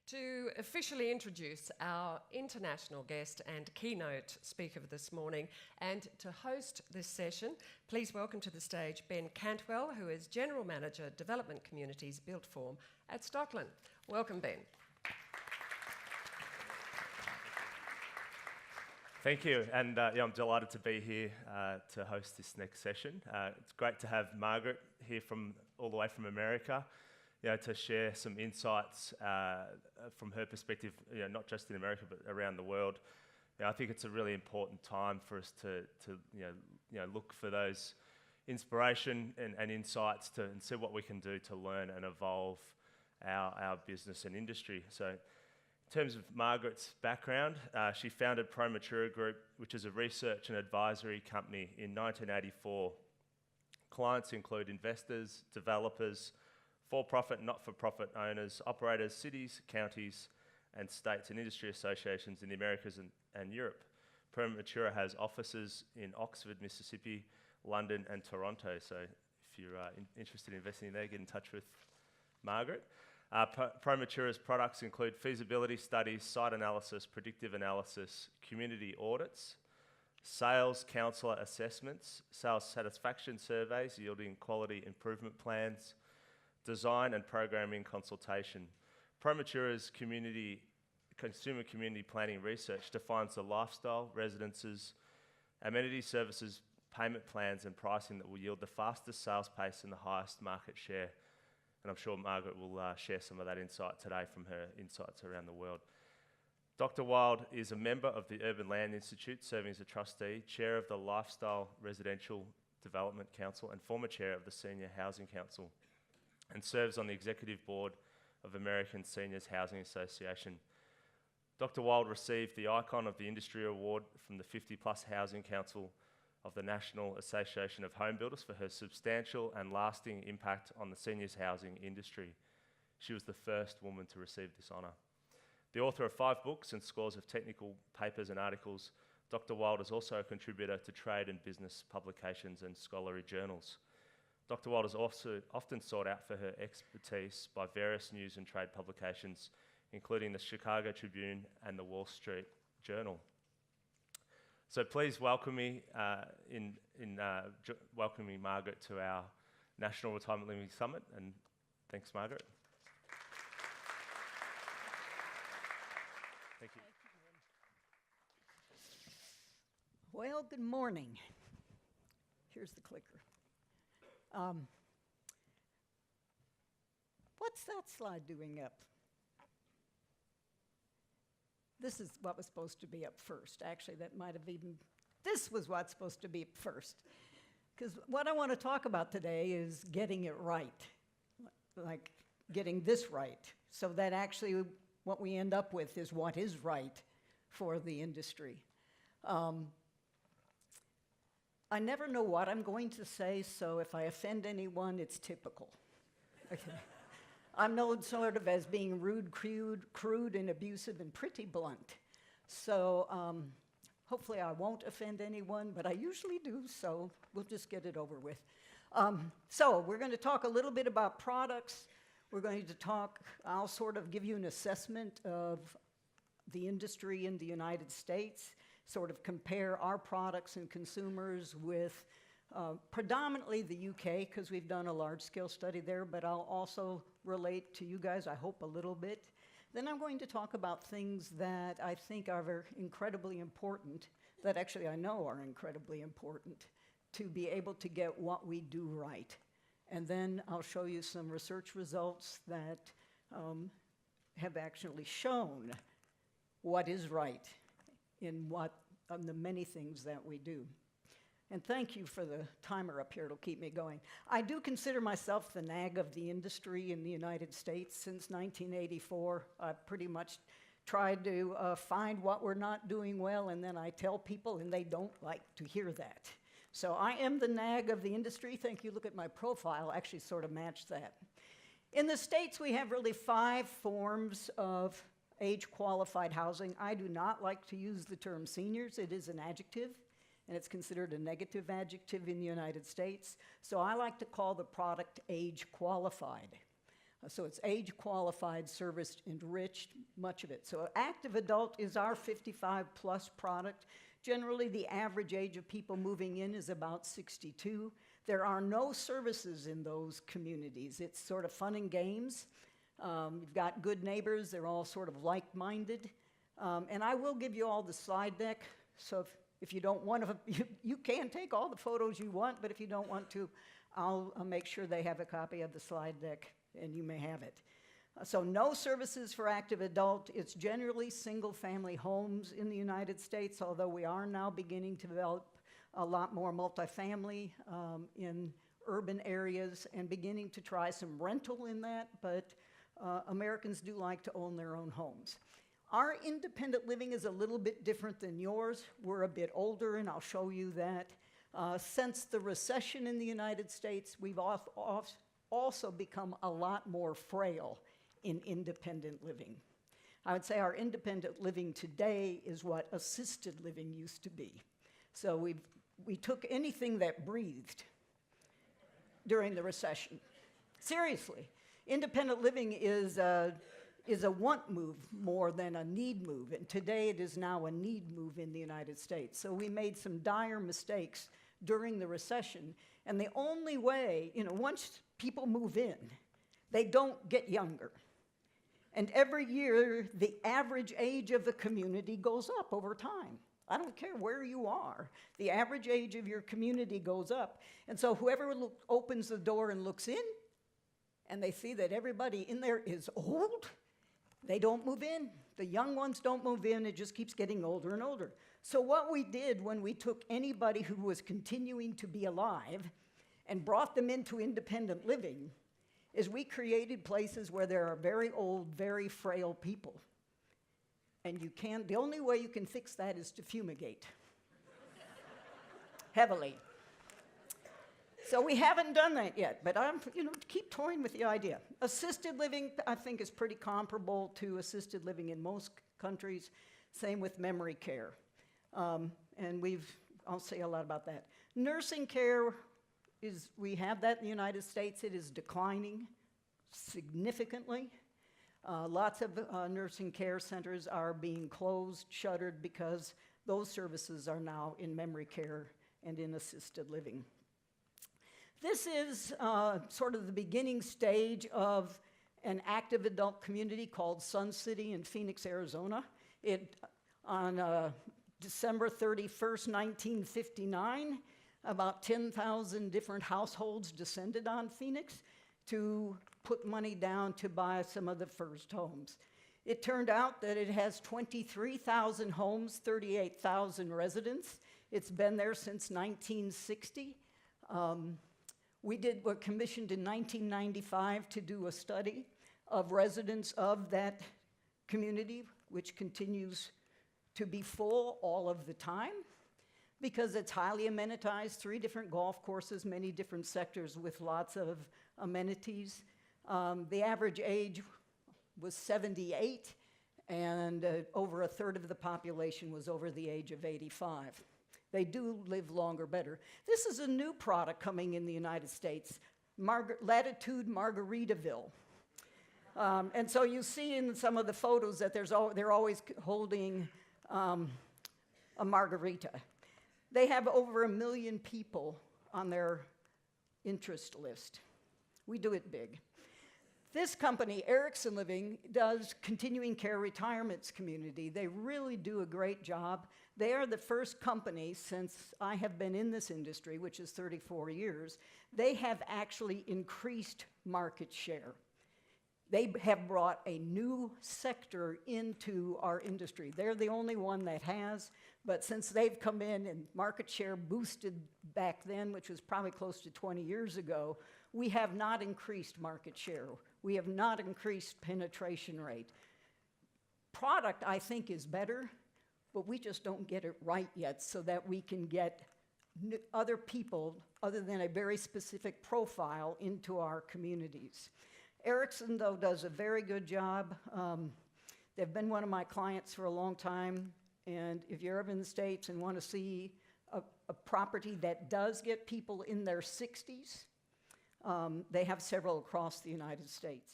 To officially introduce our international guest and keynote speaker this morning, and to host this session, please welcome to the stage Ben Cantwell, who is General Manager, Development Communities Built Form at Stockland. Welcome, Ben. Thank you, and I'm delighted to be here to host this next session. It's great to have Margaret here from all the way from America, to share some insights from her perspective, not just in America but around the world. I think it's a really important time for us to look for those inspiration and insights and see what we can do to learn and evolve our business and industry. So, in terms of Margaret's background, she founded ProMatura Group, which is a research and advisory company, in 1984. Clients include investors, developers, for-profit and not-for-profit owners, operators, cities, counties, and states and industry associations in the Americas and Europe. ProMatura has offices in Oxford, Mississippi, London, and Toronto. So if you're interested in investing there, get in touch with Margaret. ProMatura's products include feasibility studies, site analysis, predictive analysis, community audits, sales counsellor assessments, sales satisfaction surveys yielding quality improvement plans, design and programming consultation. ProMatura's consumer community planning research defines the lifestyle, residences, amenity services, payment plans and pricing that will yield the fastest sales pace and the highest market share. And I'm sure Margaret will share some of that insight today from her insights around the world. Dr. Wylde is a member of the Urban Land Institute, serving as a trustee, chair of the Lifestyle Residential Development Council, and former chair of the Senior Housing Council, and serves on the executive board of American Seniors Housing Association. Dr. Wylde received the Icon of the Industry Award from the 50 Plus Housing Council of the National Association of Home Builders for her substantial and lasting impact on the seniors housing industry. She was the first woman to receive this honour. The author of 5 books and scores of technical papers and articles, Dr. Wylde is also a contributor to trade and business publications and scholarly journals. Dr. Wylde is also often sought out for her expertise by various news and trade publications, including the Chicago Tribune and the Wall Street Journal. So please welcome me welcoming Margaret to our National Retirement Living Summit, and thanks, Margaret. Thank you. Well, good morning. Here's the clicker. What's that slide doing up? This is what was supposed to be up first. Actually, this was what's supposed to be up first. Because what I want to talk about today is getting it right, like getting this right, so that actually what we end up with is what is right for the industry. I never know what I'm going to say, so if I offend anyone, it's typical. Okay. I'm known sort of as being rude, crude, and abusive, and pretty blunt. So hopefully I won't offend anyone, but I usually do, so we'll just get it over with. So we're going to talk a little bit about products. We're going to I'll sort of give you an assessment of the industry in the United States, sort of compare our products and consumers with predominantly the UK, because we've done a large-scale study there, but I'll also relate to you guys, I hope, a little bit. Then I'm going to talk about things that I think are incredibly important, that actually I know are incredibly important, to be able to get what we do right. And then I'll show you some research results that have actually shown what is right in the many things that we do. And thank you for the timer up here, it'll keep me going. I do consider myself the nag of the industry in the United States. Since 1984, I've pretty much tried to find what we're not doing well, and then I tell people, and they don't like to hear that. So I am the nag of the industry. Thank you. Look at my profile, actually sort of matched that. In the States, we have really 5 forms of age-qualified housing. I do not like to use the term seniors. It is an adjective, and it's considered a negative adjective in the United States. So I like to call the product age-qualified. So it's age qualified, service enriched, much of it. So active adult is our 55 plus product. Generally, the average age of people moving in is about 62. There are no services in those communities. It's sort of fun and games. You've got good neighbors. They're all sort of like-minded. And I will give you all the slide deck. So if you don't want to, you can take all the photos you want, but if you don't want to, I'll make sure they have a copy of the slide deck, and you may have it. So no services for active adult. It's generally single-family homes in the United States, although we are now beginning to develop a lot more multifamily in urban areas and beginning to try some rental in that, but Americans do like to own their own homes. Our independent living is a little bit different than yours. We're a bit older, and I'll show you that. Since the recession in the United States, we've also become a lot more frail in independent living. I would say our independent living today is what assisted living used to be. So we took anything that breathed during the recession. Seriously, independent living is a want move more than a need move, and today it is now a need move in the United States. So we made some dire mistakes during the recession, and the only way, once people move in, they don't get younger. And every year, the average age of the community goes up over time. I don't care where you are. The average age of your community goes up. And so whoever opens the door and looks in, and they see that everybody in there is old, they don't move in. The young ones don't move in. It just keeps getting older and older. So what we did when we took anybody who was continuing to be alive and brought them into independent living is we created places where there are very old, very frail people. And the only way you can fix that is to fumigate. Heavily. So we haven't done that yet, but I'm, keep toying with the idea. Assisted living, I think, is pretty comparable to assisted living in most countries. Same with memory care. And I'll say a lot about that. Nursing care we have that in the United States. It is declining significantly. Lots of nursing care centers are being closed, shuttered, because those services are now in memory care and in assisted living. This is sort of the beginning stage of an active adult community called Sun City in Phoenix, Arizona. On December 31st, 1959, about 10,000 different households descended on Phoenix to put money down to buy some of the first homes. It turned out that it has 23,000 homes, 38,000 residents. It's been there since 1960. We were commissioned in 1995 to do a study of residents of that community, which continues to be full all of the time because it's highly amenitized, 3 different golf courses, many different sectors with lots of amenities. The average age was 78, and over a third of the population was over the age of 85. They do live longer, better. This is a new product coming in the United States, Latitude Margaritaville. And so you see in some of the photos that they're always holding a margarita. They have over 1 million people on their interest list. We do it big. This company, Erickson Living, does continuing care retirements community. They really do a great job. They are the first company since I have been in this industry, which is 34 years. They have actually increased market share. They have brought a new sector into our industry. They're the only one that has, but since they've come in and market share boosted back then, which was probably close to 20 years ago, we have not increased market share. We have not increased penetration rate. Product, I think, is better, but we just don't get it right yet so that we can get other people, other than a very specific profile, into our communities. Erickson, though, does a very good job. They've been one of my clients for a long time, and if you're ever in the States and want to see a property that does get people in their 60s, they have several across the United States.